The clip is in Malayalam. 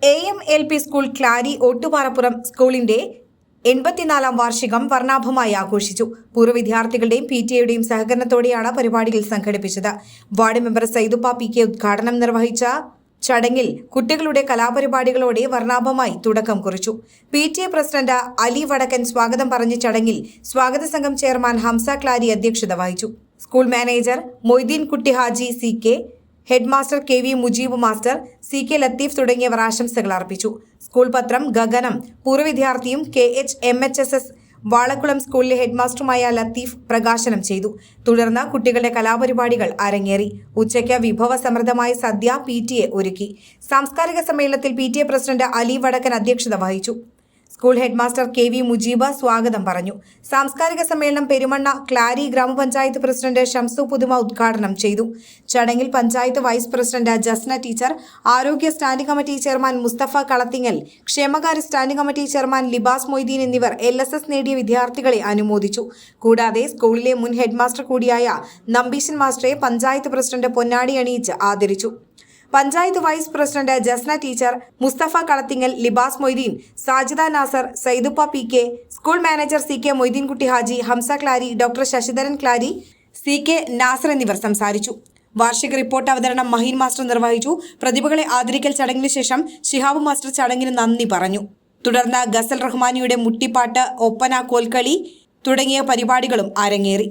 AM-LP സ്കൂൾ ക്ലാരി ഓട്ടുപാറപ്പുറം സ്കൂളിന്റെ 84-ാം വാർഷികം വർണ്ണാഭമായി ആഘോഷിച്ചു. പൂർവ്വ വിദ്യാർത്ഥികളുടെയും PTA-യുടെയും സഹകരണത്തോടെയാണ് പരിപാടികൾ സംഘടിപ്പിച്ചത്. വാർഡ് മെമ്പർ സൈദുപ്പ PK ഉദ്ഘാടനം നിർവഹിച്ച ചടങ്ങിൽ കുട്ടികളുടെ കലാപരിപാടികളോടെ വർണ്ണാഭമായി തുടക്കം കുറിച്ചു. PTA പ്രസിഡന്റ് അലി വടക്കൻ സ്വാഗതം പറഞ്ഞ ചടങ്ങിൽ സ്വാഗത സംഘം ചെയർമാൻ ഹംസ ക്ലാരി അധ്യക്ഷത വഹിച്ചു. സ്കൂൾ മാനേജർ മൊയ്തീൻ കുട്ടി Haji CK, headmaster KV Mujeeb master, CK Latheef തുടങ്ങിയവർ ആശംസകൾ അർപ്പിച്ചു. സ്കൂൾ പത്രം ഗഗനം പൂർവ്വ വിദ്യാർത്ഥിയും KH MHSS വാളക്കുളം സ്കൂളിലെ ഹെഡ്മാസ്റ്ററുമായ ലത്തീഫ് പ്രകാശനം ചെയ്തു. തുടർന്ന് കുട്ടികളുടെ കലാപരിപാടികൾ അരങ്ങേറി. ഉച്ചയ്ക്ക് വിഭവസമൃദ്ധമായ സദ്യ PTA ഒരുക്കി. സാംസ്കാരിക സമ്മേളനത്തിൽ PTA പ്രസിഡന്റ് അലി വടക്കൻ അധ്യക്ഷത വഹിച്ചു. സ്കൂൾ ഹെഡ്മാസ്റ്റർ KV മുജീബ് സ്വാഗതം പറഞ്ഞു. സാംസ്കാരിക സമ്മേളനം പെരുമണ്ണ ക്ലാരി ഗ്രാമപഞ്ചായത്ത് പ്രസിഡന്റ് ഷംസു പുതുമ ഉദ്ഘാടനം ചെയ്തു. ചടങ്ങിൽ panchayat vice president Jasna teacher, ആരോഗ്യ standing committee chairman Mustafa Kalathingal, ക്ഷേമകാര്യ standing committee chairman Libas Moideen എന്നിവർ LSS നേടിയ വിദ്യാർത്ഥികളെ അനുമോദിച്ചു. കൂടാതെ സ്കൂളിലെ മുൻ ഹെഡ്മാസ്റ്റർ കൂടിയായ നമ്പീശൻ മാസ്റ്ററെ പഞ്ചായത്ത് പ്രസിഡന്റ് പൊന്നാടി അണിയിച്ച് ആദരിച്ചു. Panchayat vice president Jasna teacher, Mustafa Kalathingal, Libas Moideen, Sajida Nasar, Saiduppa PK, school manager CK Moideenkutty Haji, Hamsa Clari, doctor Sasidharan Clari, CK Nasar എന്നിവർ സംസാരിച്ചു. വാർഷിക റിപ്പോർട്ട് അവതരണം മഹീൻ മാസ്റ്റർ നിർവഹിച്ചു. പ്രതിഭകളെ ആദരിക്കൽ ചടങ്ങിന് ശേഷം ശിഹാബ് മാസ്റ്റർ ചടങ്ങിന് നന്ദി പറഞ്ഞു. തുടർന്ന് ഗസൽ റഹ്മാനിയുടെ മുട്ടിപ്പാട്ട്, ഒപ്പന, കോൽക്കളി തുടങ്ങിയ പരിപാടികളും അരങ്ങേറി.